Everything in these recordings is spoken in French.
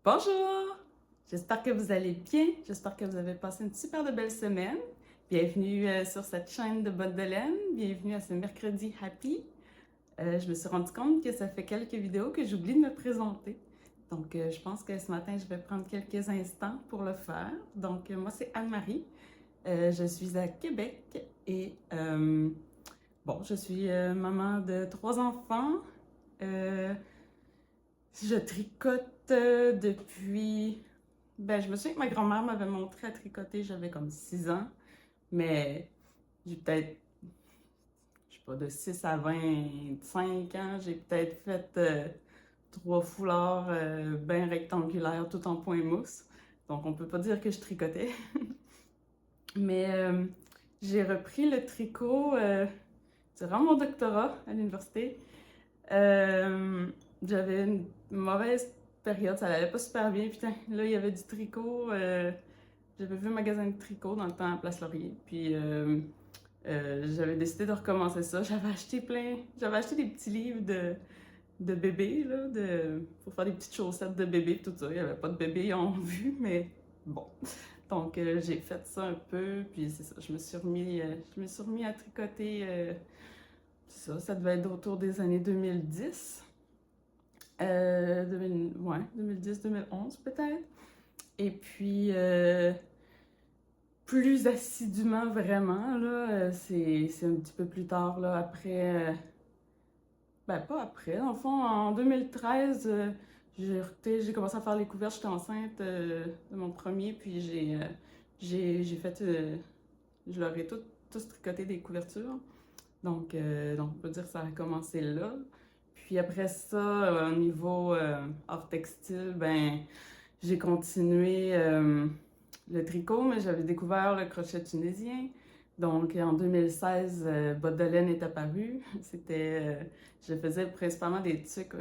Bonjour! J'espère que vous allez bien. J'espère que vous avez passé une super de belle semaine. Bienvenue sur cette chaîne de bottes de laine. Bienvenue à ce mercredi happy. Je me suis rendu compte que ça fait quelques vidéos que j'oublie de me présenter. Donc, je pense que ce matin, je vais prendre quelques instants pour le faire. Donc, moi, c'est Anne-Marie. Je suis à Québec et bon, je suis maman de 3 enfants. Euh, je tricote depuis. Ben, je me souviens que ma grand-mère m'avait montré à tricoter, j'avais comme 6 ans, mais j'ai peut-être, je sais pas, de 6 à 25 ans, j'ai peut-être fait 3 foulards bien rectangulaires, tout en point mousse. Donc, on peut pas dire que je tricotais. Mais j'ai repris le tricot durant mon doctorat à l'université. Euh, J'avais une mauvaise période, ça allait pas super bien. Putain, là, il y avait du tricot. J'avais vu un magasin de tricot dans le temps à Place Laurier. Puis j'avais décidé de recommencer ça. J'avais acheté des petits livres de bébés, là, pour faire des petites chaussettes de bébé, tout ça. Il n'y avait pas de bébé en vue, mais bon. Donc j'ai fait ça un peu, puis c'est ça. Je me suis remis à tricoter. Ça devait être autour des années 2010. 2010-2011 peut-être. Et puis, plus assidûment vraiment, là, c'est un petit peu plus tard, là, après, ben pas après, dans le fond, en 2013, j'ai commencé à faire les couvertes, j'étais enceinte de mon premier, puis j'ai fait, je leur ai tous tricoté des couvertures. Donc, on peut dire que ça a commencé là. Puis après ça, au niveau art textile, ben, j'ai continué le tricot, mais j'avais découvert le crochet tunisien. Donc en 2016, Bottes de laine est apparu. Je faisais principalement des tucs,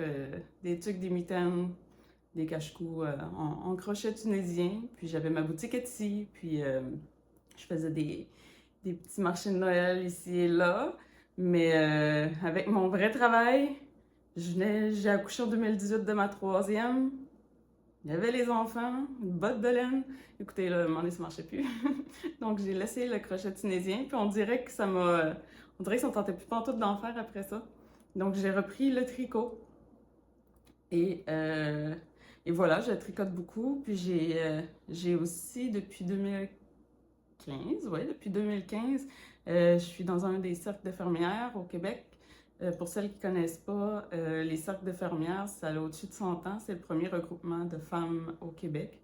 des mitaines, des cache-cous en crochet tunisien. Puis j'avais ma boutique Etsy, puis je faisais des petits marchés de Noël ici et là. Mais avec mon vrai travail, j'ai accouché en 2018 de ma troisième. Il y avait les enfants, une botte de laine. Écoutez, là, à un moment donné, ça marchait plus. Donc, j'ai laissé le crochet tunisien. Puis, on dirait que ça me tentait plus pantoute d'en faire après ça. Donc, j'ai repris le tricot. Et, euh, et voilà, je tricote beaucoup. Puis, j'ai aussi, depuis 2015, ouais, depuis 2015, je suis dans un des cercles de fermières au Québec. Pour celles qui ne connaissent pas, les cercles de fermières, ça a au-dessus de 100 ans. C'est le premier regroupement de femmes au Québec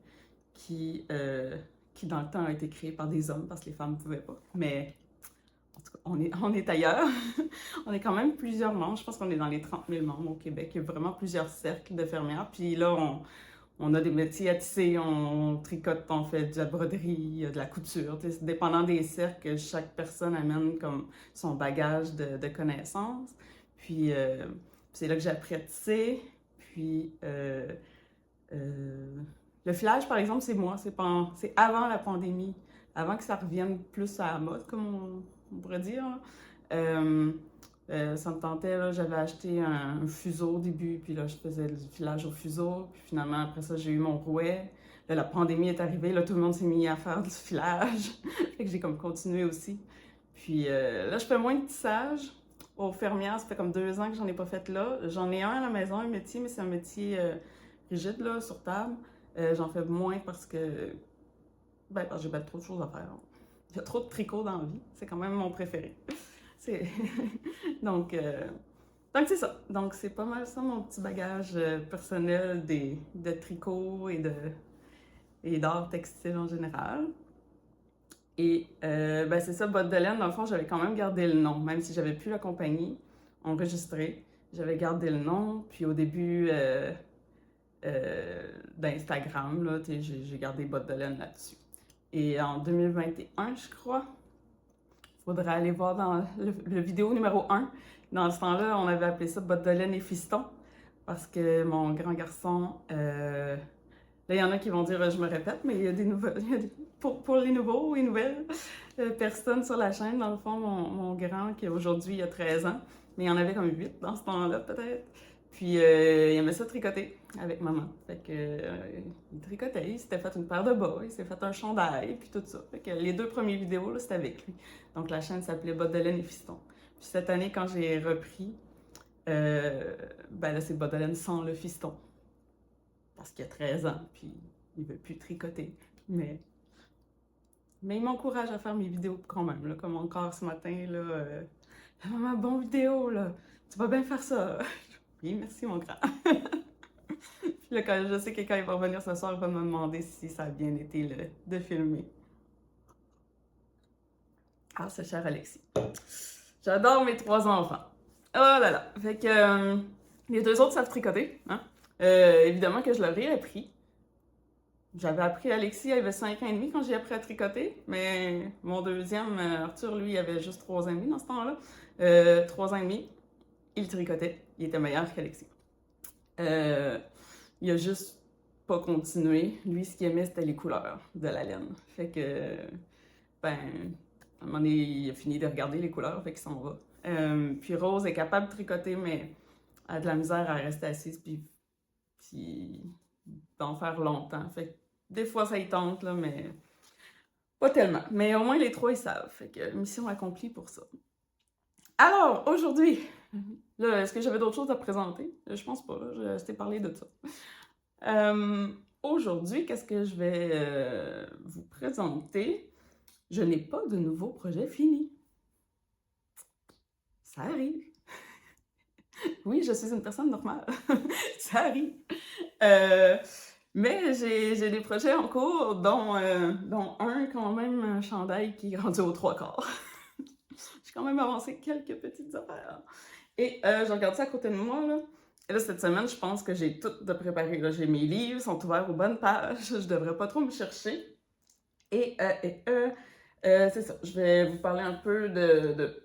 qui dans le temps, a été créé par des hommes parce que les femmes ne pouvaient pas. Mais en tout cas, on est ailleurs. On est quand même plusieurs membres. Je pense qu'on est dans les 30 000 membres au Québec. Il y a vraiment plusieurs cercles de fermières. Puis là, on a des métiers à tisser, on tricote, on fait de la broderie, de la couture. Dépendant des cercles, chaque personne amène comme son bagage de connaissances. Puis c'est là que j'ai appris à tisser. Puis euh, le filage, par exemple, c'est moi. C'est avant la pandémie, avant que ça revienne plus à la mode, comme on pourrait dire. Euh, Ça me tentait, là, j'avais acheté un fuseau au début, puis là, je faisais du filage au fuseau, puis finalement, après ça, j'ai eu mon rouet. Là, la pandémie est arrivée, là, tout le monde s'est mis à faire du filage. Fait que j'ai comme continué aussi. Puis là, je fais moins de tissage. Aux fermières, ça fait comme 2 ans que j'en ai pas fait là. J'en ai un à la maison, un métier, mais c'est un métier rigide, là, sur table. J'en fais moins parce que j'ai pas trop de choses à faire. Il y a trop de tricot dans la vie. C'est quand même mon préféré. C'est... donc, euh, donc c'est ça. Donc c'est pas mal ça mon petit bagage personnel de tricot et d'art textile en général. Et ben c'est ça, Bottes de laine, dans le fond, j'avais quand même gardé le nom, même si j'avais plus la compagnie enregistrée. J'avais gardé le nom, puis au début d'Instagram, là, j'ai gardé Bottes de laine là-dessus. Et en 2021, je crois, faudrait aller voir dans le vidéo numéro 1. Dans ce temps-là, on avait appelé ça Bottes de laine et fiston. Parce que mon grand garçon, là, il y en a qui vont dire, je me répète, mais il y a des nouvelles, pour les nouveaux et nouvelles personnes sur la chaîne, dans le fond, mon grand, qui aujourd'hui a 13 ans, mais il y en avait comme 8 dans ce temps-là, peut-être. Puis il aimait ça tricoter avec maman. Fait que il tricotait, il s'était fait une paire de bas, il s'est fait un chandail, puis tout ça. Fait que les 2 premières vidéos, là, c'était avec lui. Donc la chaîne s'appelait Bottes de laine et fiston. Puis cette année, quand j'ai repris, ben là, c'est Bottes de laine sans le fiston. Parce qu'il a 13 ans, puis il veut plus tricoter. Mais, mais il m'encourage à faire mes vidéos quand même, là, comme encore ce matin, là. Maman, bonne vidéo, là. Tu vas bien faire ça. Oui, merci, mon grand. Puis là, quand je sais que quand il va revenir ce soir, il va me demander si ça a bien été de filmer. Ah, c'est cher Alexis. J'adore mes 3 enfants. Oh là là. Fait que les 2 autres savent tricoter. Hein? Évidemment que je leur ai appris. J'avais appris Alexis, il avait 5 ans et demi quand j'ai appris à tricoter. Mais mon deuxième, Arthur, lui, il avait juste 3 ans et demi dans ce temps-là. 3 ans et demi, il tricotait. Il était meilleur qu'Alexis. Il a juste pas continué. Lui, ce qu'il aimait, c'était les couleurs de la laine. Fait que, ben, à un moment donné, il a fini de regarder les couleurs, fait qu'il s'en va. Puis Rose est capable de tricoter, mais elle a de la misère à rester assise puis d'en faire longtemps. Fait que des fois, ça y tente, là, mais pas tellement. Mais au moins, les 3, ils savent. Fait que mission accomplie pour ça. Alors, aujourd'hui, là, est-ce que j'avais d'autres choses à présenter? Je pense pas, là, je t'ai parlé de ça. Aujourd'hui, qu'est-ce que je vais vous présenter? Je n'ai pas de nouveau projet fini. Ça arrive. Oui, je suis une personne normale. Ça arrive. Mais j'ai des projets en cours, dont un quand même, un chandail qui est rendu aux 3/4. J'ai quand même avancé quelques petites affaires. Et je regarde ça à côté de moi, là. Et là, cette semaine, je pense que j'ai tout de préparé. Là, j'ai mes livres, sont ouverts aux bonnes pages. Je devrais pas trop me chercher. Et c'est ça. Je vais vous parler un peu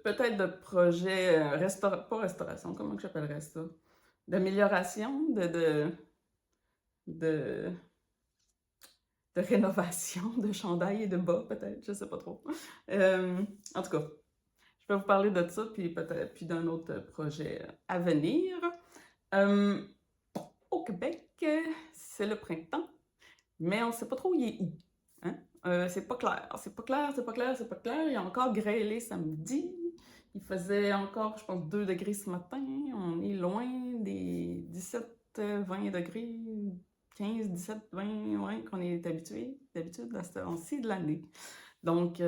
peut-être de projets pas restauration, comment que j'appellerais ça? D'amélioration, de, de rénovation de chandail et de bas, peut-être, je sais pas trop. En tout cas, je vais vous parler de ça, puis peut-être puis d'un autre projet à venir. Au Québec, c'est le printemps, mais on ne sait pas trop il est où. Hein? C'est pas clair, c'est pas clair, c'est pas clair, c'est pas clair. Il y a encore grêlé samedi. Il faisait encore, je pense, 2 degrés ce matin. On est loin des 17-20 degrés, 15, 17, 20, ouais, qu'on est habitué d'habitude à ce temps-ci de l'année. Donc,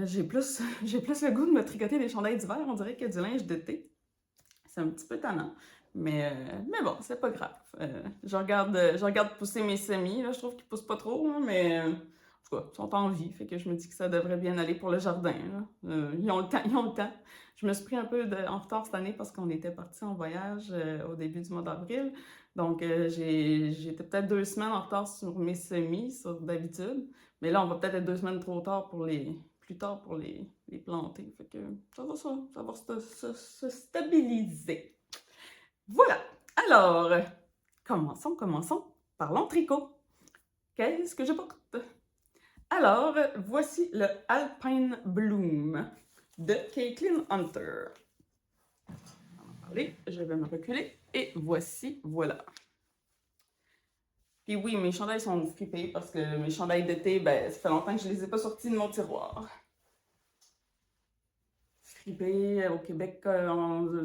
j'ai plus, j'ai plus le goût de me tricoter des chandails d'hiver, on dirait que du linge d'été. C'est un petit peu tannant. Mais bon, c'est pas grave. Je regarde pousser mes semis, là, je trouve qu'ils poussent pas trop, hein, mais en tout cas, ils sont en vie, fait que je me dis que ça devrait bien aller pour le jardin. Là. Ils ont le temps, ils ont le temps. Je me suis pris un peu en retard cette année parce qu'on était partis en voyage au début du mois d'avril. Donc, j'étais peut-être 2 semaines en retard sur mes semis, sur d'habitude. Mais là, on va peut-être être 2 semaines trop tard plus tard pour les planter. Fait que ça va se stabiliser. Voilà. Alors, commençons. Parlons tricot. Qu'est-ce que je porte? Alors, voici le Alpine Bloom de Caitlin Hunter. On va en parler. Je vais me reculer. Et voilà. Puis oui, mes chandails sont fripés parce que mes chandails d'été, ben, ça fait longtemps que je les ai pas sortis de mon tiroir. Fripés au Québec,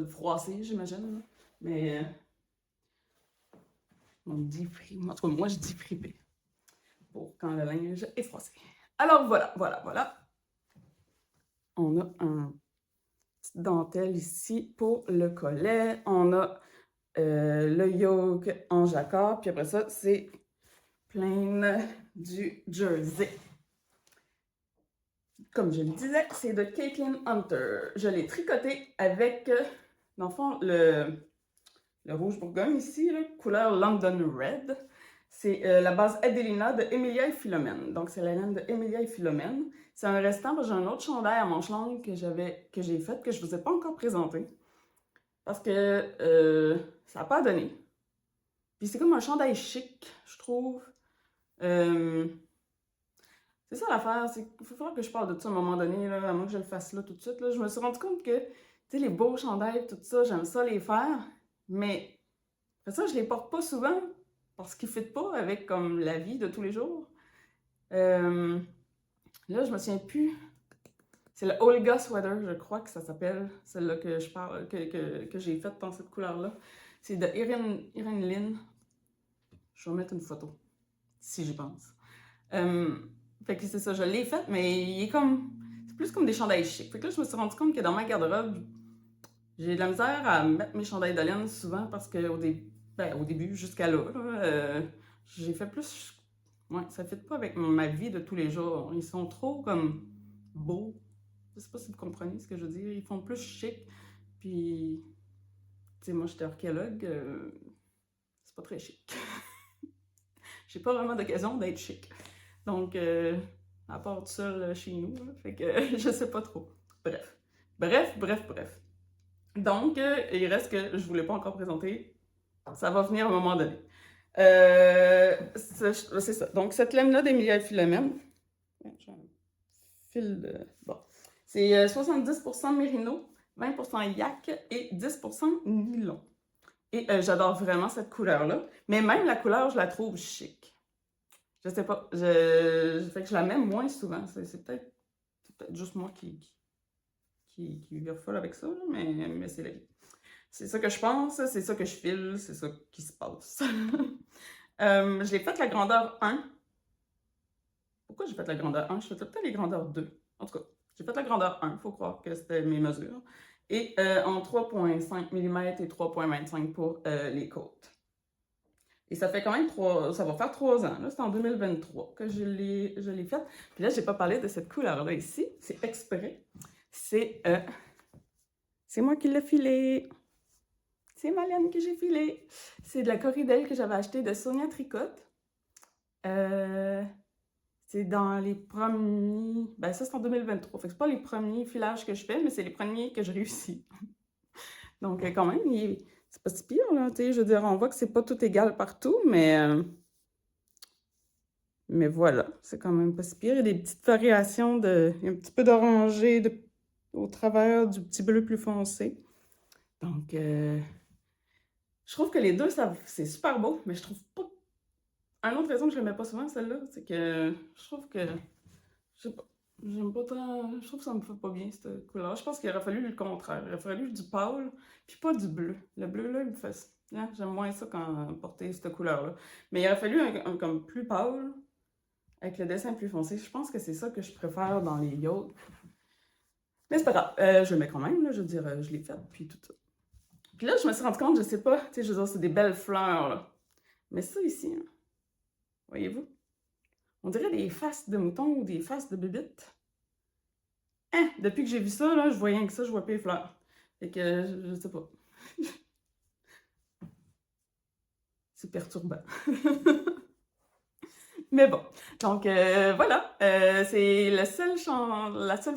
froissés, j'imagine. Mais on dit fripé. En tout cas, moi, je dis fripé. Pour quand le linge est froissé. Alors voilà. On a une petite dentelle ici pour le collet. On a le yoke en jacquard. Puis après ça, c'est plein du jersey. Comme je le disais, c'est de Caitlin Hunter. Je l'ai tricoté avec, dans le fond, le rouge bourgogne ici, là, couleur London Red. C'est la base Adelina de Emilia et Philomène. Donc, c'est la laine de Emilia et Philomène. C'est un restant, parce que j'ai un autre chandail à manches longues que j'ai fait, que je ne vous ai pas encore présenté. Parce que ça n'a pas donné. Puis c'est comme un chandail chic, je trouve. C'est ça l'affaire, c'est qu'il faut falloir que je parle de ça à un moment donné, là, à moins que je le fasse là tout de suite. Là. Je me suis rendu compte que Tu sais, les beaux chandails, tout ça, j'aime ça les faire, mais après ça, je les porte pas souvent parce qu'ils ne fitent pas avec comme la vie de tous les jours. Euh, Là, je me souviens plus. C'est le Olga Sweater, je crois que ça s'appelle, celle-là que je parle, que j'ai faite dans cette couleur-là. C'est de Irene Lin. Je vais mettre une photo, si j'y pense. Fait que c'est ça, je l'ai faite, mais il est comme. C'est plus comme des chandails chics. Fait que là, je me suis rendu compte que dans ma garde-robe, j'ai de la misère à mettre mes chandails de laine souvent parce qu'au au début, jusqu'à là, j'ai fait plus. Ouais, ça ne fit pas avec ma vie de tous les jours. Ils sont trop comme beaux. Je sais pas si vous comprenez ce que je veux dire. Ils font plus chic. Puis, tu sais, moi, j'étais archéologue. C'est pas très chic. J'ai pas vraiment d'occasion d'être chic. Donc, à part tout seul chez nous, là, fait que je sais pas trop. Bref. Donc, il reste que je ne vous l'ai pas encore présenté. Ça va venir à un moment donné. C'est ça. Donc, cette laine-là d'Emilia Philomène, j'ai un fil de. Bon. C'est 70% mérino, 20% yak et 10% nylon. Et j'adore vraiment cette couleur-là. Mais même la couleur, je la trouve chic. Je sais pas. Fait que je la mets moins souvent. C'est peut-être juste moi qui vire folle avec ça, mais c'est la vie. C'est ça que je pense, c'est ça que je file, c'est ça qui se passe. Je l'ai fait la grandeur 1. Pourquoi j'ai fait la grandeur 1? Je fais peut-être les grandeurs 2. En tout cas, j'ai fait la grandeur 1, il faut croire que c'était mes mesures. Et en 3,5 mm et 3,25 pour les côtes. Et ça fait quand même ça va faire 3 ans. C'est en 2023 que je l'ai faite. Puis là, j'ai pas parlé de cette couleur-là ici. C'est exprès. C'est moi qui l'ai filé. C'est ma laine que j'ai filée. C'est de la corridelle que j'avais achetée de Sonia Tricotte. C'est dans les premiers. Ben, ça, c'est en 2023. Fait que c'est pas les premiers filages que je fais, mais c'est les premiers que je réussis. Donc, quand même, c'est pas si pire, là. Tu sais, je veux dire, on voit que c'est pas tout égal partout, mais voilà, c'est quand même pas si pire. Il y a des petites variations il y a un petit peu d'orangé au travers du petit bleu plus foncé. Donc, je trouve que les deux, c'est super beau, mais je trouve pas. Une autre raison que je l'aimais pas souvent, celle-là, c'est que je trouve que. Je sais pas. J'aime pas tant. Je trouve que ça me fait pas bien, cette couleur. Je pense qu'il aurait fallu le contraire. Il aurait fallu du pâle, puis pas du bleu. Le bleu, là, il me fait. Hein, j'aime moins ça quand porter cette couleur-là. Mais il aurait fallu un comme plus pâle, avec le dessin plus foncé. Je pense que c'est ça que je préfère dans les yachts. Mais c'est pas grave. Je le mets quand même, là. Je veux dire, je l'ai fait, puis tout ça. Puis là, je me suis rendu compte, je sais pas, tu sais, je veux dire, c'est des belles fleurs, là. Mais ça ici, hein, voyez-vous? On dirait des faces de moutons ou des faces de bébites. Hein? Depuis que j'ai vu ça, là, je vois rien que ça, je vois pas les fleurs. Fait que, je sais pas. C'est perturbant. Mais bon, donc voilà, c'est la seule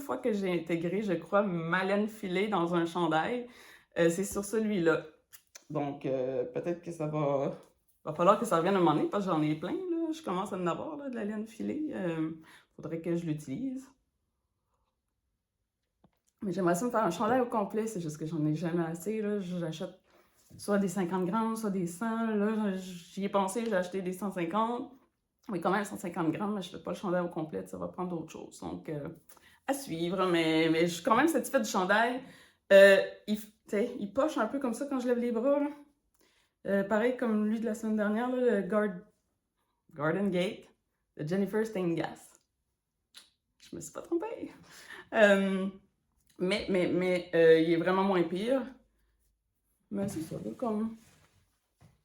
fois que j'ai intégré, je crois, ma laine filée dans un chandail. C'est sur celui-là. Donc peut-être que va falloir que ça revienne à un moment donné parce que j'en ai plein, là. Je commence à en avoir là, de la laine filée. Faudrait que je l'utilise. Mais j'aimerais ça me faire un chandail au complet, c'est juste que j'en ai jamais assez, là. J'achète soit des 50 grammes, soit des 100. Là, j'y ai pensé, j'ai acheté des 150. Oui, quand même 150 grammes, mais je ne fais pas le chandail au complet, ça va prendre d'autres choses. Donc, à suivre, mais je suis quand même satisfaite du chandail. Il poche un peu comme ça quand je lève les bras, là. Pareil comme lui de la semaine dernière, là, le Garden Gate de Jennifer Steingas. Je me suis pas trompée. Mais il est vraiment moins pire. Mais c'est ça, comme.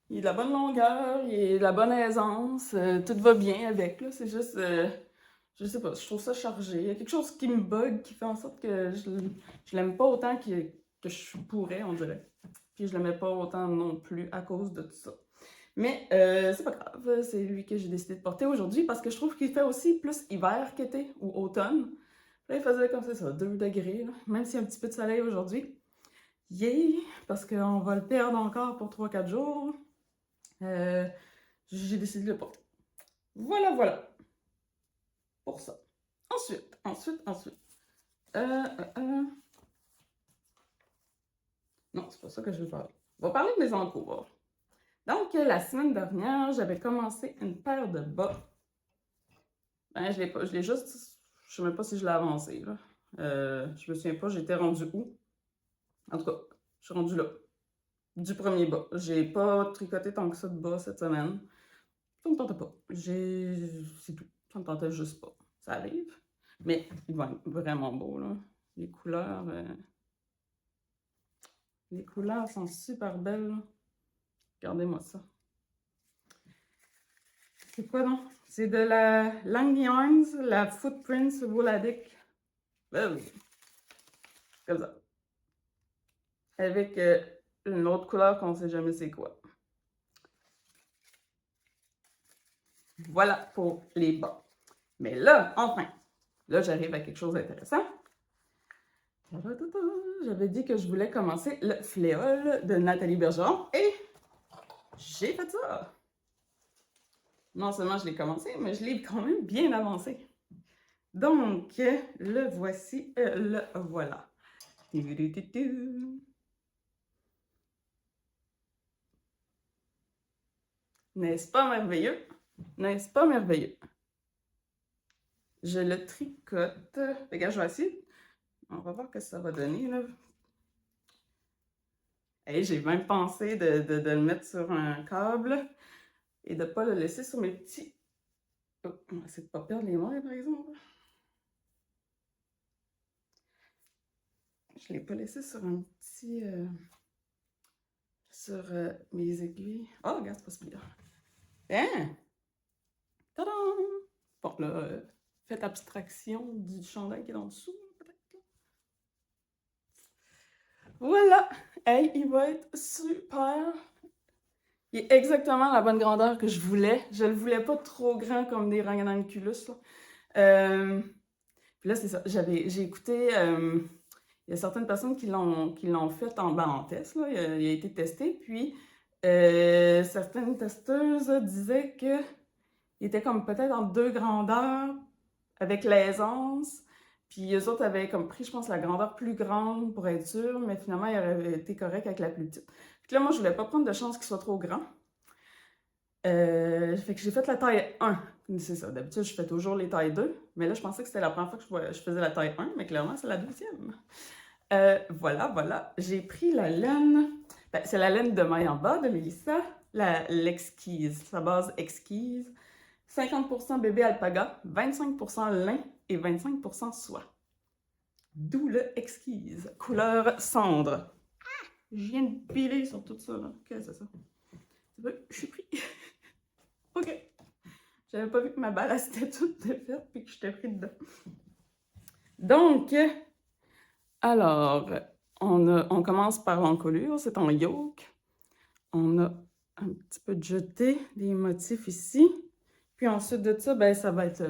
Il est de la bonne longueur, il est de la bonne aisance, tout va bien avec, là. C'est juste. Je sais pas, je trouve ça chargé. Il y a quelque chose qui me bug, qui fait en sorte que je l'aime pas autant que je pourrais, on dirait. Puis je l'aimais pas autant non plus à cause de tout ça. Mais c'est pas grave, c'est lui que j'ai décidé de porter aujourd'hui parce que je trouve qu'il fait aussi plus hiver qu'été ou automne. Là, il faisait comme ça, 2 degrés, là, même s'il y a un petit peu de soleil aujourd'hui. Yay! Parce qu'on va le perdre encore pour 3-4 jours. J'ai décidé de le porter. Voilà. Pour ça. Ensuite. Non, c'est pas ça que je veux parler. On va parler de mes encours. Donc, la semaine dernière, j'avais commencé une paire de bas. Ben, je l'ai juste... Je sais même pas si je l'ai avancé, là. Je me souviens pas, j'étais rendue où? En tout cas, je suis rendue là. Du premier bas. J'ai pas tricoté tant que ça de bas cette semaine. Ça me tentait pas. C'est tout. Ça me tentait juste pas. Ça arrive. Mais il va être vraiment beau, là. Les couleurs... Les couleurs sont super belles, là. Regardez-moi ça. C'est quoi, non? C'est de la Lang Yarns, la Footprints Wooladic. Comme ça. Avec une autre couleur qu'on sait jamais c'est quoi. Voilà pour les bas. Mais là, enfin, là, j'arrive à quelque chose d'intéressant. J'avais dit que je voulais commencer le fléau de Nathalie Bergeron et j'ai fait ça. Non seulement je l'ai commencé, mais je l'ai quand même bien avancé. Donc, le voici, le voilà. N'est-ce pas merveilleux? N'est-ce pas merveilleux? Je le tricote. Regarde, je vais essayer. On va voir ce que ça va donner, là. Hey, j'ai même pensé de le mettre sur un câble et de ne pas le laisser sur mes petits... Oh, on va essayer de ne pas perdre les mains, par exemple. Je ne l'ai pas laissé sur un petit... sur mes aiguilles. Oh, regarde, c'est pas ce pire. Hein? Tadam! Bon, là, faites abstraction du chandail qui est en dessous, peut-être. Voilà! Hey, il va être super! Il est exactement la bonne grandeur que je voulais. Je le voulais pas trop grand comme des Rhinoculus, là. Puis là, c'est ça. J'ai écouté... il y a certaines personnes qui l'ont fait en test, là. Il a été testé, puis certaines testeuses disaient que il était comme peut-être en deux grandeurs avec l'aisance. Puis eux autres avaient comme pris, je pense, la grandeur plus grande pour être sûr, mais finalement, il aurait été correct avec la plus petite. Puis là, moi, je voulais pas prendre de chance qu'il soit trop grand. Fait que j'ai fait la taille 1. C'est ça, d'habitude, je fais toujours les tailles 2. Mais là, je pensais que c'était la première fois que je faisais la taille 1, mais clairement, c'est la deuxième. Voilà. J'ai pris la laine. Ben, c'est la laine de maille en bas de Mélissa, l'exquise, sa base exquise. 50% bébé alpaga, 25% lin et 25% soie. D'où le exquise, couleur cendre. Je viens de piler sur tout ça, là. Qu'est-ce que c'est ça? Je suis pris. OK. J'avais pas vu que ma balle s'était toute défaite puis que j'étais pris dedans. Donc, alors, on commence par l'encolure, c'est en yoke. On a un petit peu de jeté des motifs ici. Puis ensuite de ça, ben, ça va être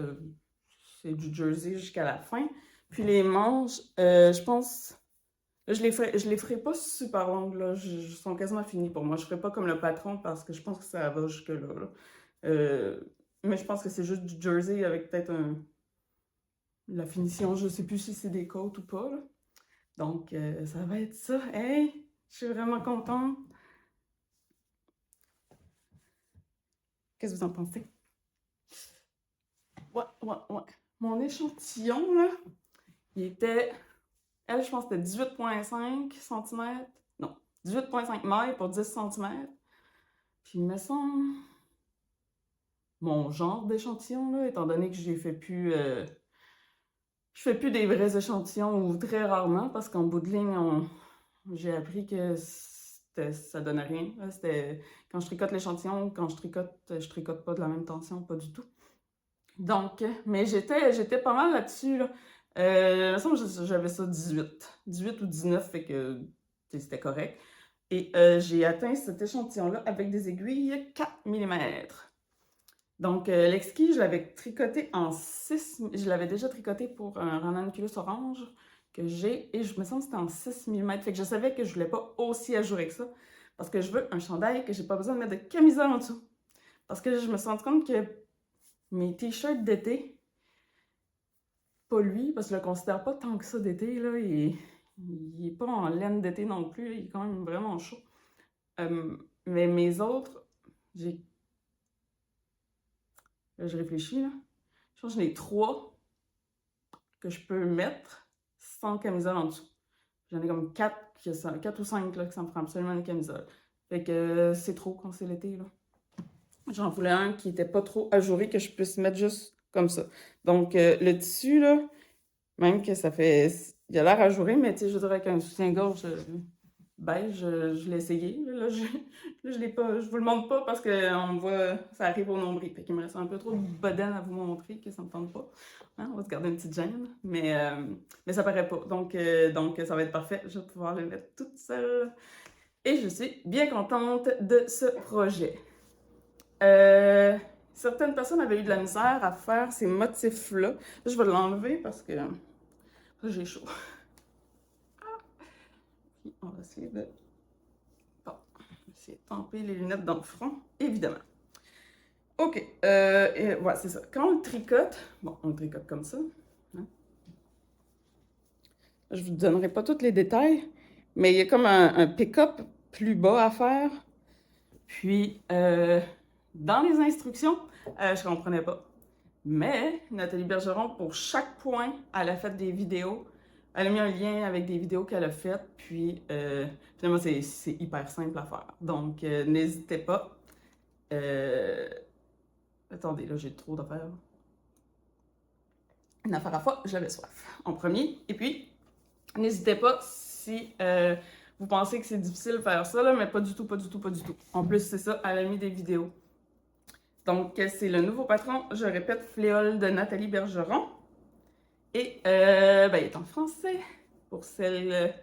c'est du jersey jusqu'à la fin. Puis les manches, je pense, je les ferai pas super longues, là. Ils sont quasiment finis pour moi. Je ferai pas comme le patron parce que je pense que ça va jusque-là, là. Mais je pense que c'est juste du jersey avec peut-être la finition, je sais plus si c'est des côtes ou pas, là. Donc, ça va être ça. Hey, je suis vraiment contente. Qu'est-ce que vous en pensez? Ouais. Mon échantillon, là, il était... Elle, je pense que c'était 18,5 cm. Non, 18,5 mailles pour 10 cm. Puis, il me semble... Mon genre d'échantillon, là, étant donné que j'ai fait plus... je fais plus des vrais échantillons ou très rarement parce qu'en bout de ligne, j'ai appris que ça donnait rien. C'était quand je tricote l'échantillon, quand je tricote pas de la même tension, pas du tout. Donc, mais j'étais pas mal là-dessus, là. Il me semble que j'avais ça 18 ou 19, fait que c'était correct. Et j'ai atteint cet échantillon-là avec des aiguilles 4 mm. Donc, l'exquis, je l'avais tricoté en 6... Je l'avais déjà tricoté pour un ranunculus orange que j'ai, et je me semble que c'était en 6 mm. Fait que je savais que je voulais pas aussi ajouré que ça, parce que je veux un chandail que j'ai pas besoin de mettre de camisole en dessous. Parce que je me suis rendu compte que mes t-shirts d'été, pas lui, parce que je le considère pas tant que ça d'été, là, il est pas en laine d'été non plus, il est quand même vraiment chaud. Mais mes autres, j'ai... Là, je réfléchis, là. Je pense que j'en ai 3 que je peux mettre sans camisole en dessous. J'en ai comme 4, 4 ou 5 là, que ça me prend absolument une camisole. Fait que c'est trop quand c'est l'été, là. J'en voulais un qui était pas trop ajouré, que je puisse mettre juste comme ça. Donc, le tissu, là, même que ça fait... Il a l'air ajouré, mais tu sais, je dirais avec un soutien-gorge beige, je l'ai essayé. Là, je l'ai pas... Je vous le montre pas parce qu'on me voit... Ça arrive au nombril. Fait qu'il me reste un peu trop de bedaine à vous montrer, que ça me tente pas. Hein, on va se garder une petite gêne. Mais ça paraît pas. Donc, ça va être parfait. Je vais pouvoir le mettre toute seule. Et je suis bien contente de ce projet. Certaines personnes avaient eu de la misère à faire ces motifs-là. Là, je vais l'enlever parce que là, j'ai chaud. Puis on va essayer de... Bon, on va essayer de tamper les lunettes dans le front, évidemment. OK, et voilà, c'est ça. Quand on le tricote, bon, on le tricote comme ça. Hein? Je vous donnerai pas tous les détails, mais il y a comme un pick-up plus bas à faire. Puis, dans les instructions, je comprenais pas. Mais Nathalie Bergeron, pour chaque point, elle a fait des vidéos. Elle a mis un lien avec des vidéos qu'elle a faites. Puis, finalement, c'est hyper simple à faire. Donc, n'hésitez pas. Attendez, là, j'ai trop d'affaires. Une affaire à fois, j'avais soif en premier. Et puis, n'hésitez pas si vous pensez que c'est difficile de faire ça, là, mais pas du tout, pas du tout, pas du tout. En plus, c'est ça, elle a mis des vidéos. Donc, c'est le nouveau patron, je répète, Fléole de Nathalie Bergeron. Et, ben, il est en français, pour celles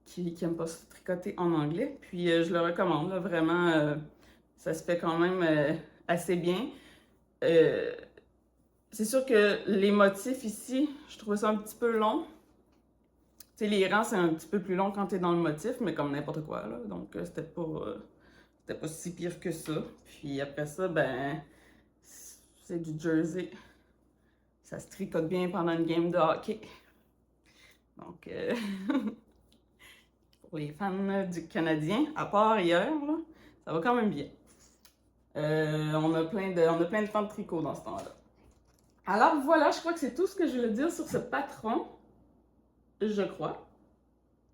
qui n'aiment pas se tricoter en anglais. Puis, je le recommande, là, vraiment, ça se fait quand même assez bien. C'est sûr que les motifs ici, je trouvais ça un petit peu long. Tu sais, les rangs, c'est un petit peu plus long quand tu es dans le motif, mais comme n'importe quoi, là. Donc, c'était pas si pire que ça. Puis après ça, ben, c'est du jersey. Ça se tricote bien pendant une game de hockey. Donc, pour les fans du Canadien, à part hier, là, ça va quand même bien. On a plein de temps de tricot dans ce temps-là. Alors voilà, je crois que c'est tout ce que je voulais dire sur ce patron. Je crois.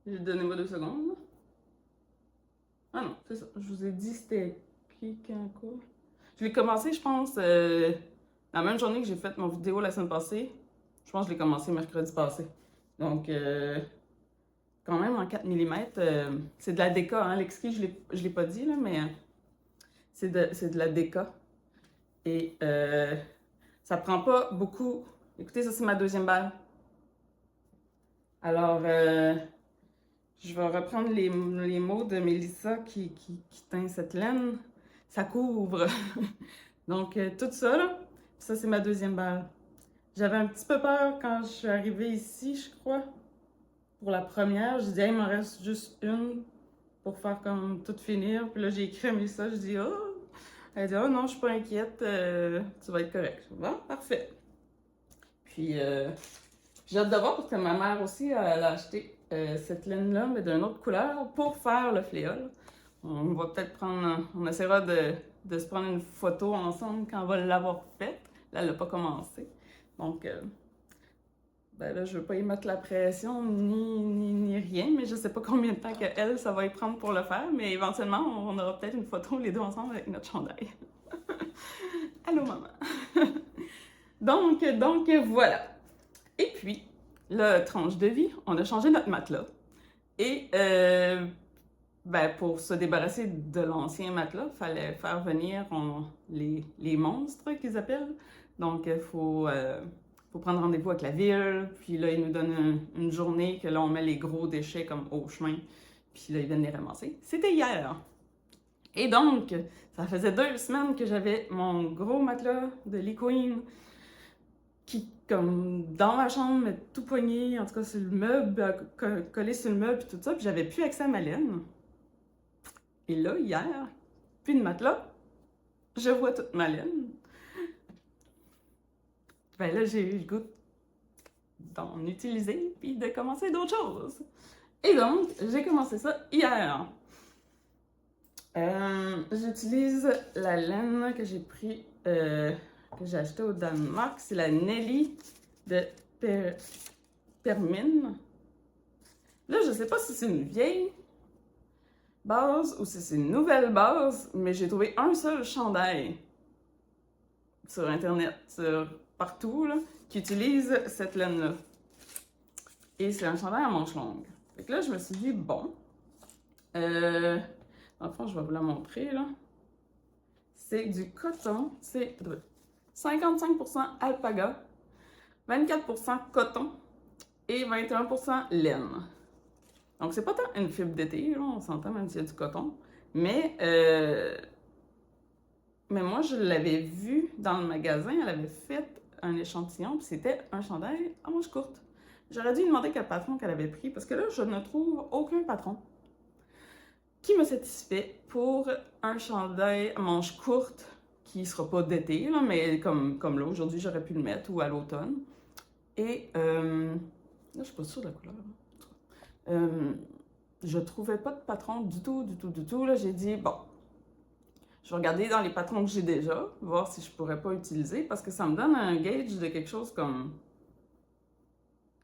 Donnez-moi 2 secondes. Ah non, c'est ça. Je vous ai dit c'était qui, quand, quoi. Je l'ai commencé, je pense, la même journée que j'ai fait mon vidéo la semaine passée. Je pense que je l'ai commencé mercredi passé. Donc, quand même en 4 mm. C'est de la déca, hein. L'exquis, je l'ai pas dit, là, mais c'est de la déca. Et ça prend pas beaucoup. Écoutez, ça, c'est ma deuxième balle. Alors, je vais reprendre les mots de Mélissa qui teint cette laine. Ça couvre. Donc, tout ça, là, ça, c'est ma deuxième balle. J'avais un petit peu peur quand je suis arrivée ici, je crois, pour la première. Je dis, hey, il m'en reste juste une pour faire comme tout finir. Puis là, j'ai écrit à Mélissa, je dis, oh! Elle dit, oh non, je suis pas inquiète, tu vas être correct. Bon, parfait. Puis, j'ai hâte de voir parce que ma mère aussi, elle a acheté cette laine-là, mais d'une autre couleur, pour faire le fléau. On va peut-être on essaiera de se prendre une photo ensemble quand on va l'avoir faite. Là, elle n'a pas commencé. Donc, ben là, je veux pas y mettre la pression ni rien, mais je sais pas combien de temps qu'elle, ça va y prendre pour le faire, mais éventuellement, on aura peut-être une photo les deux ensemble avec notre chandail. Allô, maman! donc, voilà. Et puis, là, tranche de vie, on a changé notre matelas. Et, ben, pour se débarrasser de l'ancien matelas, il fallait faire venir les monstres qu'ils appellent. Donc, il faut prendre rendez-vous avec la ville. Puis là, ils nous donnent une journée que là, on met les gros déchets comme au chemin. Puis là, ils viennent les ramasser. C'était hier. Et donc, ça faisait 2 semaines que j'avais mon gros matelas de Lee Queen qui, comme dans ma chambre, mais tout pogné, en tout cas sur le meuble, collé sur le meuble, puis tout ça, puis j'avais plus accès à ma laine. Et là, hier, plus de matelas, je vois toute ma laine. Ben là, j'ai eu le goût d'en utiliser, puis de commencer d'autres choses. Et donc, j'ai commencé ça hier. J'utilise la laine que j'ai pris, que j'ai acheté au Danemark. C'est la Nelly de Permine. Là, je sais pas si c'est une vieille base ou si c'est une nouvelle base, mais j'ai trouvé un seul chandail sur Internet, partout, là, qui utilise cette laine-là. Et c'est un chandail à manches longues. Fait que là, je me suis dit, bon, dans le fond, je vais vous la montrer, là. C'est du coton, c'est 55% alpaga, 24% coton et 21% laine. Donc, c'est pas tant une fibre d'été, là, on s'entend même s'il y a du coton. Mais moi, je l'avais vu dans le magasin, elle avait fait un échantillon, puis c'était un chandail à manches courtes. J'aurais dû lui demander quel patron qu'elle avait pris, parce que là, je ne trouve aucun patron qui me satisfait pour un chandail à manches courtes qui sera pas d'été, là, mais comme là, aujourd'hui, j'aurais pu le mettre, ou à l'automne. Et là, je suis pas sûre de la couleur. Je trouvais pas de patron du tout, du tout, du tout. Là, j'ai dit, bon, je vais regarder dans les patrons que j'ai déjà, voir si je pourrais pas utiliser, parce que ça me donne un gauge de quelque chose comme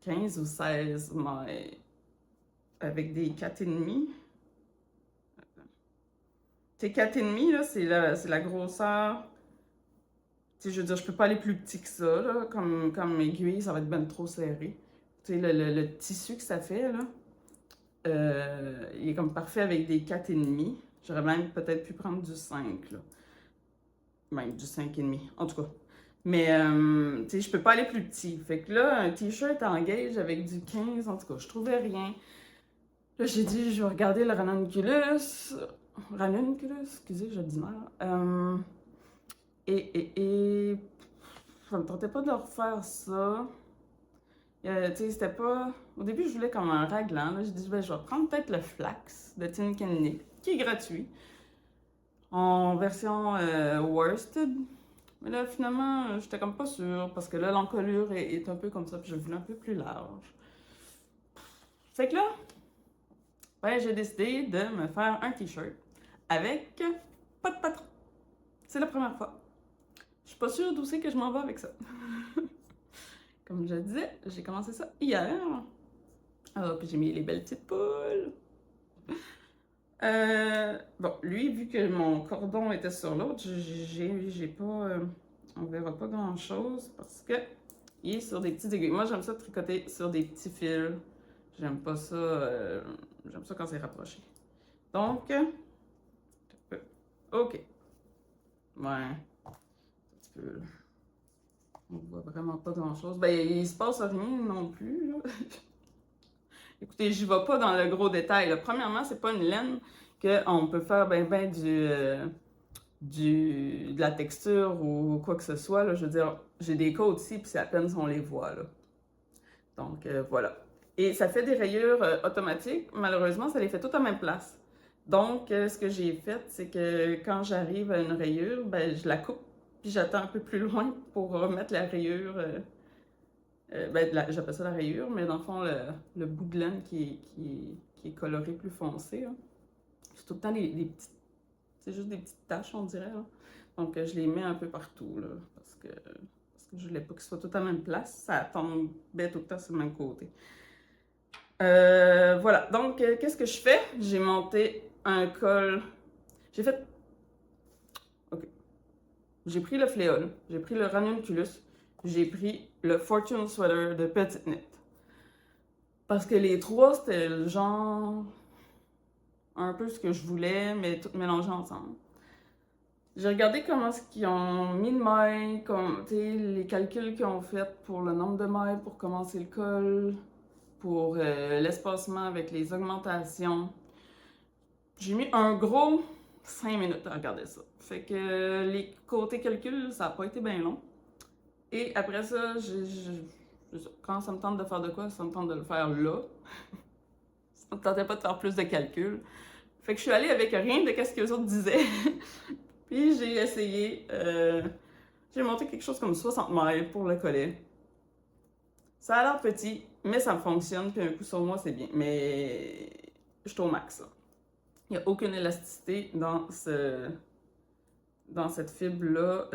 15 ou 16 mailles avec des 4,5. Tes 4,5, là, c'est la grosseur. Tu sais, je veux dire, je peux pas aller plus petit que ça, là. Comme aiguille, ça va être ben trop serré. Tu sais, le tissu que ça fait, là, il est comme parfait avec des 4,5. J'aurais même peut-être pu prendre du 5, là. Même du 5,5, en tout cas. Mais, tu sais, je peux pas aller plus petit. Fait que là, un t-shirt en gauge avec du 15, en tout cas, je trouvais rien. Là, j'ai dit, je vais regarder le ranunculus. Ranunculus, excusez, j'ai du mal. Et ça me tentait pas de leur faire ça. Tu sais, c'était pas. Au début, je voulais comme un raglan. Là, j'ai dit, ben, je vais prendre peut-être le flax de Tin Can Knit, qui est gratuit, en version worsted. Mais là, finalement, j'étais comme pas sûre, parce que là, l'encolure est un peu comme ça, puis je voulais un peu plus large. Fait que là, ben, j'ai décidé de me faire un t-shirt avec pas de patron. C'est la première fois. Je suis pas sûre d'où c'est que je m'en vais avec ça. Comme je disais, j'ai commencé ça hier. Ah, puis j'ai mis les belles petites poules. Bon, lui, vu que mon cordon était sur l'autre, j'ai pas... on verra pas grand-chose parce que il est sur des petites aiguilles. Moi, j'aime ça tricoter sur des petits fils. J'aime pas ça... j'aime ça quand c'est rapproché. Donc... OK. Ouais. Un petit peu, là. On voit vraiment pas grand-chose. Ben, il se passe rien non plus, là. Écoutez, j'y vais pas dans le gros détail, là. Premièrement, c'est pas une laine qu'on peut faire ben de la texture ou quoi que ce soit, là. Je veux dire, j'ai des côtes ici, puis c'est à peine si on les voit, là. Donc, voilà. Et ça fait des rayures automatiques. Malheureusement, ça les fait toutes à la même place. Donc, ce que j'ai fait, c'est que quand j'arrive à une rayure, ben, je la coupe, puis j'attends un peu plus loin pour remettre la rayure. Ben, j'appelle ça la rayure, mais dans le fond, le bout de laine qui est coloré plus foncé. Là. C'est tout le temps des petites. C'est juste des petites taches, on dirait. Là. Donc, je les mets un peu partout, là, parce que je voulais pas qu'ils soient tout à la même place. Ça tombait tout le temps sur le même côté. Voilà. Donc, qu'est-ce que je fais? J'ai monté un col. J'ai fait. OK. J'ai pris le fléau, j'ai pris le ranunculus, j'ai pris le Fortune Sweater de Petite Knit. Parce que les trois, c'était le genre un peu ce que je voulais, mais tout mélangé ensemble. J'ai regardé comment ce qu'ils ont mis de mailles, les calculs qu'ils ont fait pour le nombre de mailles pour commencer le col, pour l'espacement avec les augmentations. J'ai mis un gros 5 minutes à regarder ça. Fait que les côtés calculs, ça n'a pas été bien long. Et après ça, quand ça me tente de faire de quoi, ça me tente de le faire là. Ça me tentait pas de faire plus de calculs. Fait que je suis allée avec rien de ce que les autres disaient. Puis j'ai essayé. J'ai monté quelque chose comme 60 mailles pour le collet. Ça a l'air petit, mais ça me fonctionne, puis un coup sur moi, c'est bien. Mais je suis au max, là. Il n'y a aucune élasticité dans cette fibre-là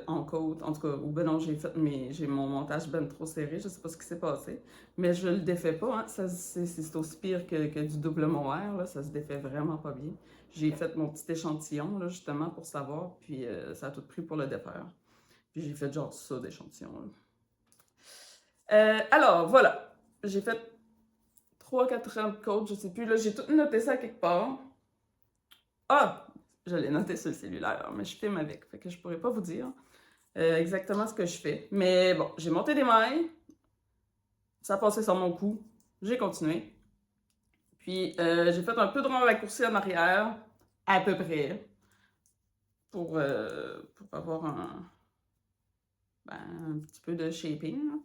en côte. En tout cas, ou ben non, j'ai mon montage ben trop serré, je sais pas ce qui s'est passé. Mais je le défais pas, hein. C'est aussi pire que du double mohair, là. Ça se défait vraiment pas bien. J'ai fait mon petit échantillon, là, justement, pour savoir, puis ça a tout pris pour le défaire. Puis j'ai fait genre ça d'échantillon, là. Alors, voilà. J'ai fait 3-4 ans de coach, je sais plus. Là, j'ai tout noté ça quelque part. Ah! Je l'ai noté sur le cellulaire, mais je filme avec, fait que je pourrais pas vous dire exactement ce que je fais. Mais bon, j'ai monté des mailles, ça a passé sur mon cou, j'ai continué. Puis j'ai fait un peu de rond raccourci en arrière, à peu près, pour avoir un petit peu de shaping, là.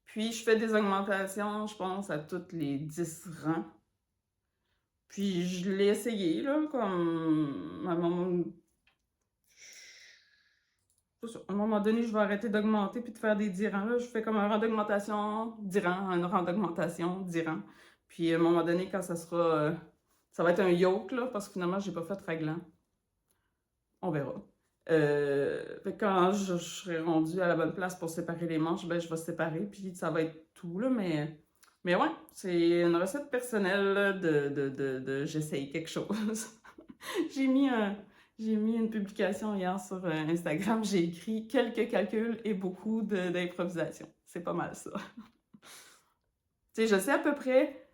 Puis je fais des augmentations, je pense, à toutes les 10 rangs. Puis je l'ai essayé, là, comme à un moment donné, je vais arrêter d'augmenter puis de faire des 10 rangs. Là, je fais comme un rang d'augmentation, 10 rangs, un rang d'augmentation, 10 rangs. Puis à un moment donné, quand ça sera... ça va être un yoke, là, parce que finalement, j'ai pas fait raglan. On verra. Fait que quand je serai rendue à la bonne place pour séparer les manches, ben je vais séparer, puis ça va être tout, là, mais ouais, c'est une recette personnelle là, de j'essaye quelque chose. J'ai mis une publication hier sur Instagram, j'ai écrit quelques calculs et beaucoup d'improvisation. C'est pas mal ça. Tu sais, je sais à peu près,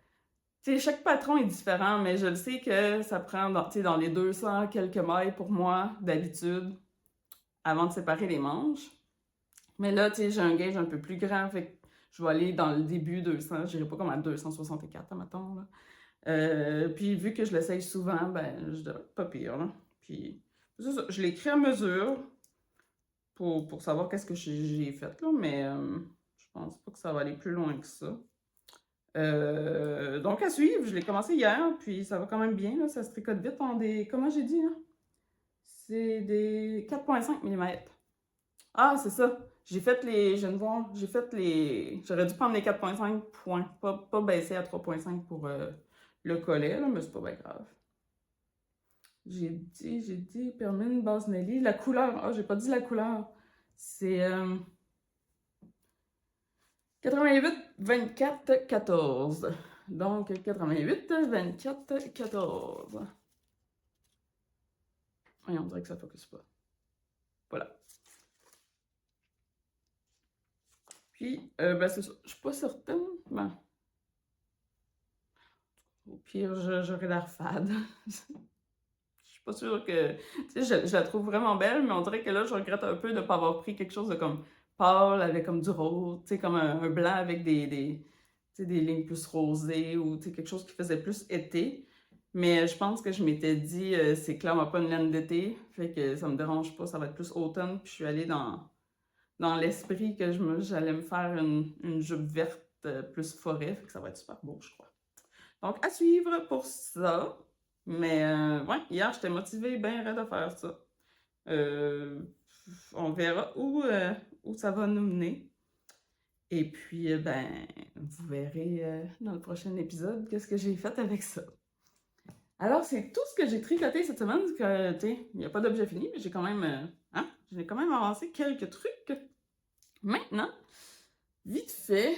tu sais, chaque patron est différent, mais je le sais que ça prend dans les 200 quelques mailles pour moi, d'habitude, avant de séparer les manches. Mais là, tu sais, j'ai un gauge un peu plus grand, fait que je vais aller dans le début 200, j'irai pas comme à 264, mettons, là. Puis vu que je l'essaye souvent, ben, je dirais pas pire, là. Puis, c'est ça, je l'ai écrit à mesure pour savoir qu'est-ce que j'ai fait, là, mais je pense pas que ça va aller plus loin que ça. Donc, à suivre, je l'ai commencé hier, puis ça va quand même bien, là, ça se tricote vite en des... Comment j'ai dit, hein? C'est des 4,5 mm. Ah, c'est ça. J'ai fait les... Je viens de voir, j'ai fait les... J'aurais dû prendre les 4,5 points, pas baisser à 3,5 pour le collet, là, mais c'est pas bien grave. J'ai dit Permine Basnelli. La couleur, ah, j'ai pas dit la couleur. C'est 88, 24, 14. Donc 88, 24, 14. Oui, on dirait que ça focus pas. Voilà. Puis, ben c'est ça. Je suis pas certaine. Ben, au pire, j'aurais l'air fade. Je suis pas sûre que... Tu sais, je la trouve vraiment belle, mais on dirait que là, je regrette un peu de ne pas avoir pris quelque chose de comme pâle, avec comme du rose, tu sais, comme un blanc avec tu sais, des lignes plus rosées, ou tu sais, quelque chose qui faisait plus été. Mais je pense que je m'étais dit, c'est clairement pas une laine d'été, fait que ça me dérange pas, ça va être plus automne, puis je suis allée dans l'esprit que j'allais me faire une jupe verte plus forêt, fait que ça va être super beau, je crois. Donc, à suivre pour ça. Mais ouais, hier, j'étais motivée bien raide à faire ça. Euh, on verra où ça va nous mener. Et puis, ben, vous verrez dans le prochain épisode qu'est-ce que j'ai fait avec ça. Alors, c'est tout ce que j'ai tricoté cette semaine. Il n'y a pas d'objet fini, mais j'ai quand même, j'ai quand même avancé quelques trucs. Maintenant, vite fait,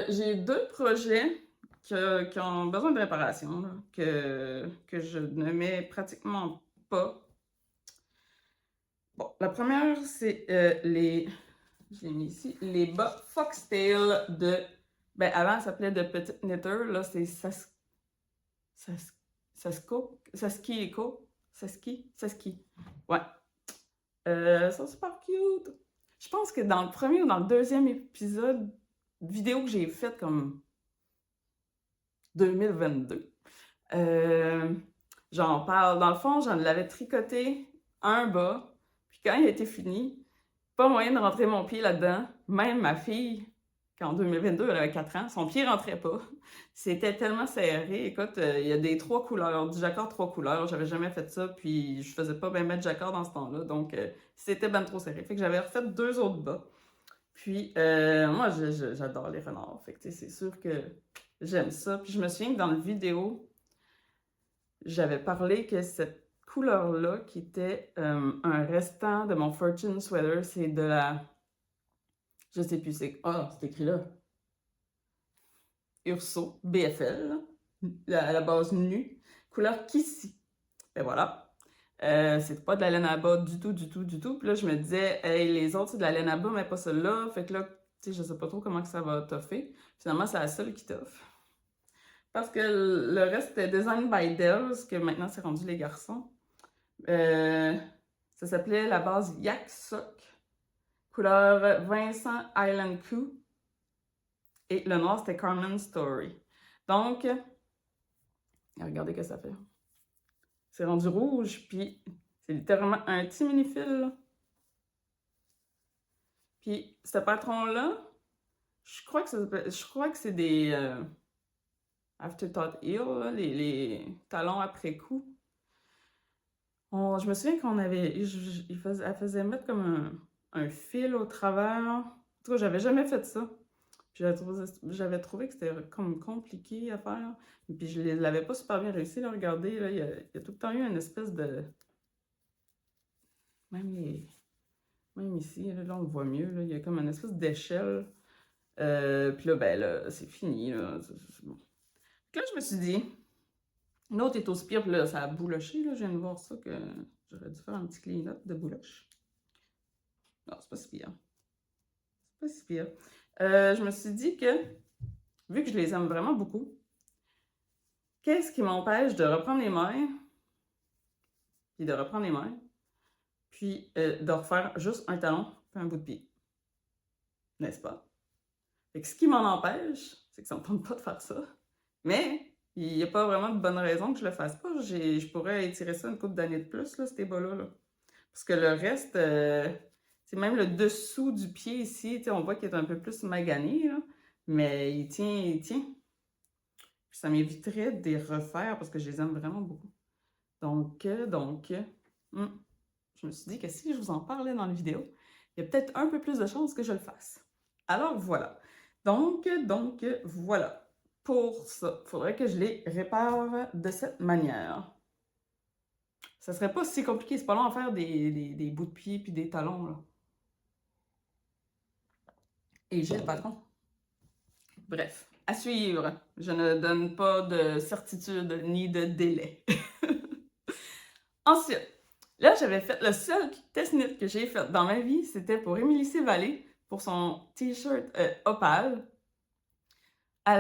j'ai 2 projets qui ont besoin de réparation, là, que je ne mets pratiquement pas. Bon, la première, c'est j'ai mis ici, les bas Foxtail de... Ben, avant, ça s'appelait de Petite Knitter. Là, c'est Saski. Ouais. C'est super cute. Je pense que dans le premier ou dans le deuxième épisode vidéo que j'ai fait comme 2022, j'en parle. Dans le fond, j'en l'avais tricoté un bas, puis quand il était fini, pas moyen de rentrer mon pied là-dedans. Même ma fille, qu'en 2022, elle avait 4 ans, son pied rentrait pas. C'était tellement serré. Écoute, il y a des 3 couleurs, du jacquard 3 couleurs. J'avais jamais fait ça, puis je faisais pas bien mettre jacquard dans ce temps-là, donc c'était ben trop serré. Fait que j'avais refait 2 autres bas. Puis, moi, j'adore les renards. Fait que, tu sais, c'est sûr que j'aime ça. Puis, je me souviens que dans la vidéo, j'avais parlé que cette couleur-là, qui était un restant de mon Fortune Sweater, c'est de la... Je sais plus, c'est... Ah, c'est écrit là. Urso, BFL, là, à la base nue, couleur Kissy. Et voilà. C'est pas de la laine à bas du tout, du tout, du tout. Puis là, je me disais, hey, les autres, c'est de la laine à bas, mais pas celle-là. Fait que là, tu sais, je sais pas trop comment que ça va toffer. Finalement, c'est la seule qui toffe. Parce que le reste était Design by Dells, que maintenant c'est rendu les garçons. Ça s'appelait la base Yak Sock, couleur Vincent Island Coup. Et le noir, c'était Carmen Story. Donc, regardez ce que ça fait. C'est rendu rouge, puis c'est littéralement un petit mini-fil, là. Puis, ce patron-là, je crois que c'est des Afterthought Heel, là, les talons après coup. Je me souviens qu'on avait... elle faisait mettre comme un fil au travers. En tout cas, j'avais jamais fait ça. Puis j'avais trouvé que c'était comme compliqué à faire. Puis je ne l'avais pas super bien réussi à regarder. Là, il y a tout le temps eu une espèce de... Même ici, là, on le voit mieux. Là, il y a comme une espèce d'échelle. Puis là, ben là, c'est fini. Là, c'est bon. Puis là, je me suis dit, l'autre est aussi pire. Puis là, ça a bouloché. Là, je viens de voir ça que j'aurais dû faire un petit clean-up de bouloche. Non, c'est pas si pire. C'est pas si pire. Je me suis dit que, vu que je les aime vraiment beaucoup, qu'est-ce qui m'empêche de reprendre les mains, puis de reprendre les mains, puis de refaire juste un talon, puis un bout de pied? N'est-ce pas? Fait que ce qui m'en empêche, c'est que ça me tente pas de faire ça. Mais il n'y a pas vraiment de bonne raison que je le fasse pas. Je pourrais étirer ça une couple d'années de plus, là, ces bas-là. Là. Parce que le reste, c'est même le dessous du pied ici, on voit qu'il est un peu plus magané, là, mais il tient, il tient. Puis ça m'éviterait de les refaire parce que je les aime vraiment beaucoup. Donc, je me suis dit que si je vous en parlais dans la vidéo, il y a peut-être un peu plus de chances que je le fasse. Alors voilà. Donc, voilà. Pour ça, il faudrait que je les répare de cette manière. Ça serait pas si compliqué, c'est pas long à faire des bouts de pied puis des talons, là. Et j'ai le patron. Bref, à suivre. Je ne donne pas de certitude ni de délai. Ensuite, là, j'avais fait le seul test knit que j'ai fait dans ma vie, c'était pour Émilie Sévalé, pour son t-shirt Opale. En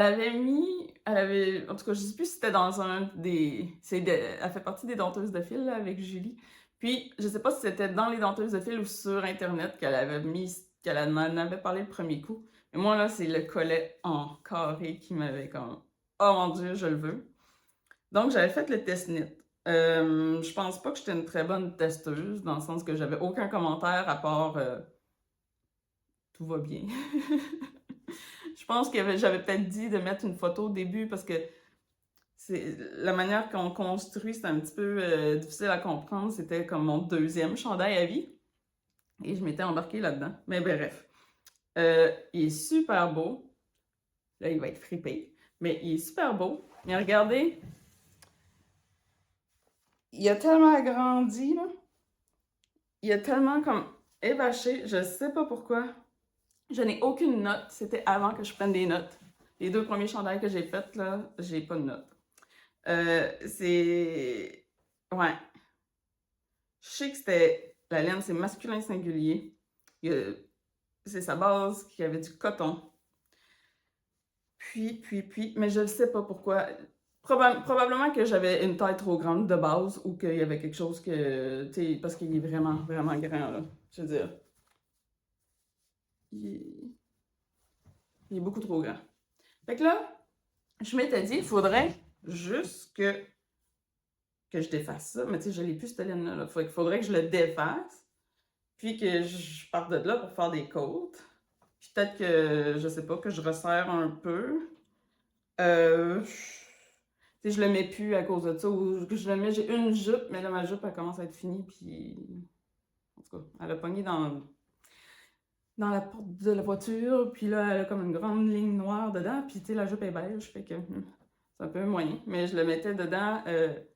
tout cas, je sais plus si c'était dans un des... elle fait partie des denteuses de fil là, avec Julie. Puis, je sais pas si c'était dans les denteuses de fil ou sur Internet qu'elle m'en avait parlé le premier coup. Mais moi, là, c'est le collet en carré qui m'avait comme... Oh mon Dieu, je le veux. Donc, j'avais fait le test knit. Je pense pas que j'étais une très bonne testeuse, dans le sens que j'avais aucun commentaire à part tout va bien. Je pense que j'avais peut-être dit de mettre une photo au début parce que la manière qu'on construit, c'est un petit peu difficile à comprendre. C'était comme mon deuxième chandail à vie. Et je m'étais embarquée là-dedans. Mais bref. Il est super beau. Là, il va être fripé. Mais il est super beau. Mais regardez, il a tellement agrandi, là. Il a tellement comme évaché. Je sais pas pourquoi. Je n'ai aucune note. C'était avant que je prenne des notes. Les 2 premiers chandails que j'ai faits, là, j'ai pas de notes. C'est... Ouais. Je sais que c'était... La laine, c'est masculin singulier. C'est sa base qui avait du coton. Puis... Mais je ne sais pas pourquoi. Probablement que j'avais une taille trop grande de base ou qu'il y avait quelque chose que... Tu sais, parce qu'il est vraiment, vraiment grand, là. Je veux dire... Il est beaucoup trop grand. Fait que là, je m'étais dit, il faudrait juste que je défasse ça. Mais tu sais, je l'ai plus, cette laine-là. Là. Il faudrait que je le défasse. Puis que je parte de là pour faire des côtes. Puis peut-être que, je sais pas, que je resserre un peu. Tu sais, je le mets plus à cause de ça. Ou que je le mets, j'ai une jupe, mais là, ma jupe, elle commence à être finie. Puis, en tout cas, elle a pogné dans la porte de la voiture, puis là, elle a comme une grande ligne noire dedans, puis tu sais, la jupe est beige, fait que c'est un peu moyen. Mais je le mettais dedans,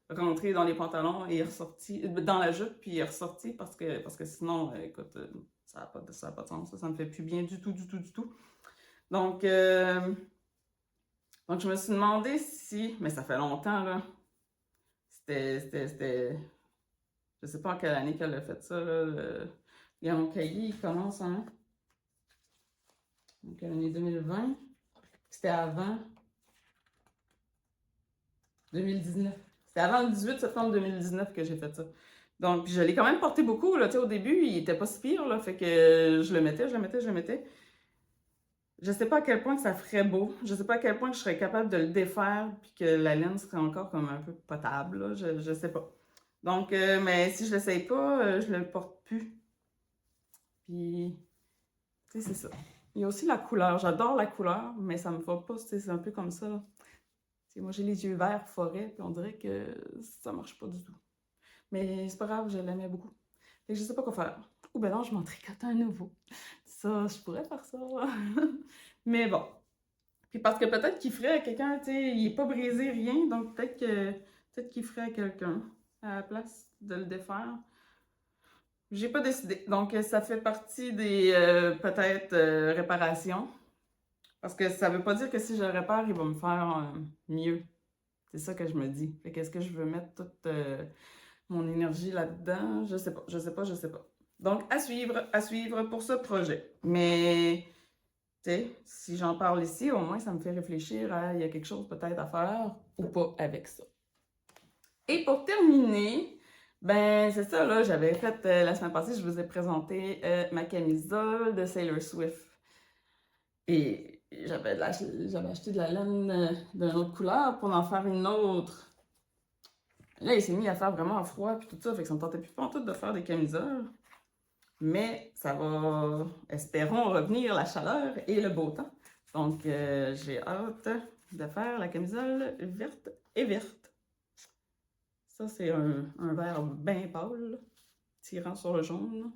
rentré dans les pantalons et ressorti, dans la jupe, puis ressorti, parce que sinon, écoute, ça n'a pas, pas de sens, ça me fait plus bien du tout, du tout, du tout. Donc je me suis demandé si, mais ça fait longtemps, là, c'était, je sais pas en quelle année qu'elle a fait ça, là, mon cahier, il commence en, donc l'année 2020, c'était avant 2019. C'était avant le 18 septembre 2019 que j'ai fait ça. Donc, je l'ai quand même porté beaucoup, là, tu sais, au début, il était pas si pire, là, fait que je le mettais, je le mettais, je le mettais. Je sais pas à quel point que ça ferait beau, je sais pas à quel point que je serais capable de le défaire, puis que la laine serait encore comme un peu potable, là, je sais pas. Donc, mais si je l'essaye pas, je le porte plus. Puis, tu sais, c'est ça. Il y a aussi la couleur, j'adore la couleur, mais ça me va pas, tu sais, c'est un peu comme ça. T'sais, moi, j'ai les yeux verts forêt, puis on dirait que ça marche pas du tout. Mais c'est pas grave, je l'aimais beaucoup. Fait que je sais pas quoi faire. Ou ben non, je m'en tricote un nouveau. Ça, je pourrais faire ça. Mais bon. Puis parce que peut-être qu'il ferait à quelqu'un, tu sais, il est pas brisé, rien, donc peut-être qu'il ferait à quelqu'un à la place de le défaire. J'ai pas décidé. Donc, ça fait partie des peut-être réparations. Parce que ça veut pas dire que si je le répare, il va me faire mieux. C'est ça que je me dis. Fait qu'est-ce que je veux mettre toute mon énergie là-dedans? Je sais pas, je sais pas, je sais pas. Donc, à suivre pour ce projet. Mais, tu sais, si j'en parle ici, au moins, ça me fait réfléchir à, il y a quelque chose peut-être à faire ou pas avec ça. Et pour terminer, ben, c'est ça, là, j'avais fait, la semaine passée, je vous ai présenté ma camisole de Sailor Swift. Et j'avais acheté de la laine d'une autre couleur pour en faire une autre. Là, il s'est mis à faire vraiment froid puis tout ça, fait que ça me tentait plus pas en tout de faire des camisoles. Mais ça va, espérons, revenir la chaleur et le beau temps. Donc, j'ai hâte de faire la camisole verte et verte. Ça, c'est un vert bien pâle, tirant sur le jaune.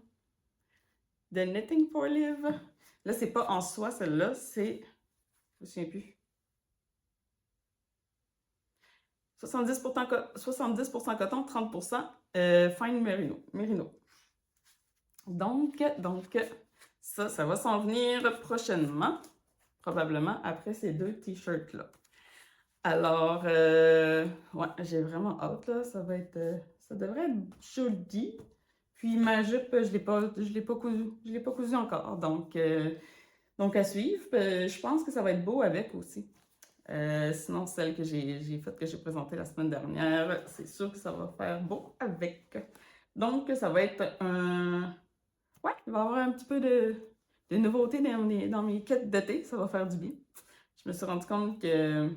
The Knitting for Live. Là, c'est pas en soie, celle-là, c'est, je me souviens plus. 70% coton, 30% fine merino. Donc, ça va s'en venir prochainement, probablement après ces deux t-shirts-là. Alors, ouais, j'ai vraiment hâte, là. Ça devrait être joli. Puis ma jupe, je l'ai pas cousu encore. Donc à suivre. Je pense que ça va être beau avec aussi. Sinon, celle que j'ai faite, que j'ai présentée la semaine dernière, c'est sûr que ça va faire beau avec. Donc, ça va être un... Ouais, il va y avoir un petit peu de nouveauté dans mes quêtes d'été. Ça va faire du bien. Je me suis rendu compte que...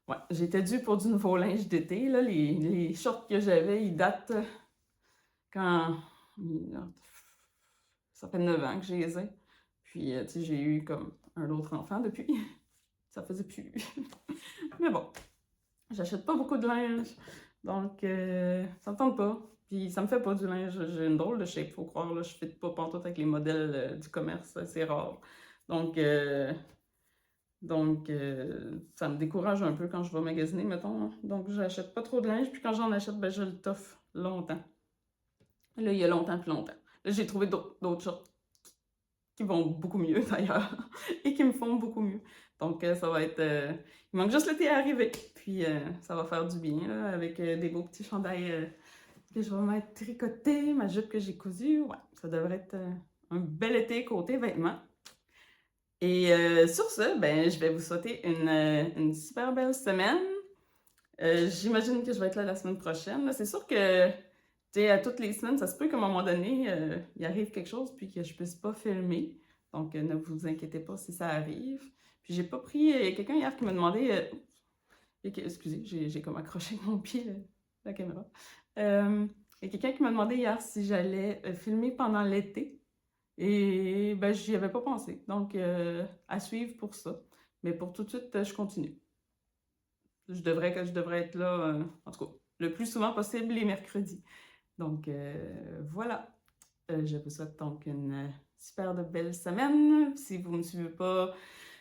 Ouais, j'étais due pour du nouveau linge d'été. Là, les shorts que j'avais, ils datent quand... Ça fait 9 ans que je les ai. Puis, tu sais, j'ai eu comme un autre enfant depuis. Ça faisait plus. Mais bon, j'achète pas beaucoup de linge. Donc, ça me tente pas. Puis, ça me fait pas du linge. J'ai une drôle de shape, faut croire. Là. Je fit pas pantoute avec les modèles du commerce. C'est rare. Donc, ça me décourage un peu quand je vais magasiner, mettons. Hein. Donc, j'achète pas trop de linge. Puis, quand j'en achète, ben, je le toffe longtemps. Là, il y a longtemps puis longtemps. Là, j'ai trouvé d'autres shorts qui vont beaucoup mieux d'ailleurs et qui me font beaucoup mieux. Donc ça va être... il manque juste l'été à arriver. Puis ça va faire du bien là, avec des beaux petits chandails que je vais mettre tricotés, ma jupe que j'ai cousue. Ouais, ça devrait être un bel été côté vêtements. Et sur ce, ben, je vais vous souhaiter une super belle semaine. J'imagine que je vais être là la semaine prochaine. C'est sûr que à toutes les semaines, ça se peut qu'à un moment donné, il arrive quelque chose puis que je ne puisse pas filmer. Donc, ne vous inquiétez pas si ça arrive. Puis, j'ai pas pris... Il y a quelqu'un hier qui m'a demandé... excusez, j'ai comme accroché mon pied, la caméra. Il y a quelqu'un qui m'a demandé hier si j'allais filmer pendant l'été. Et ben, j'y avais pas pensé. Donc, à suivre pour ça. Mais pour tout de suite, je continue. Je devrais être là, en tout cas, le plus souvent possible les mercredis. Donc, voilà. Je vous souhaite donc une super de belle semaine. Si vous ne me suivez pas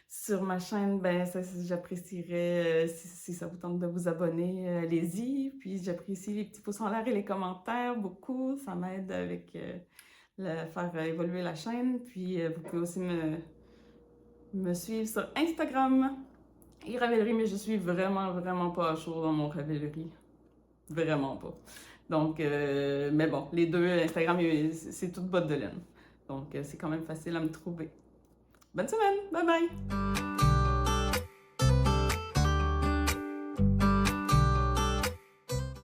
sur ma chaîne, ben j'apprécierais si ça vous tente de vous abonner, allez-y. Puis j'apprécie les petits pouces en l'air et les commentaires beaucoup. Ça m'aide avec faire évoluer la chaîne. Puis vous pouvez aussi me suivre sur Instagram et Ravelry, mais je suis vraiment pas à jour dans mon Ravelry. Vraiment pas. Donc, mais bon, les deux, Instagram, c'est toute botte de laine. Donc, c'est quand même facile à me trouver. Bonne semaine! Bye bye!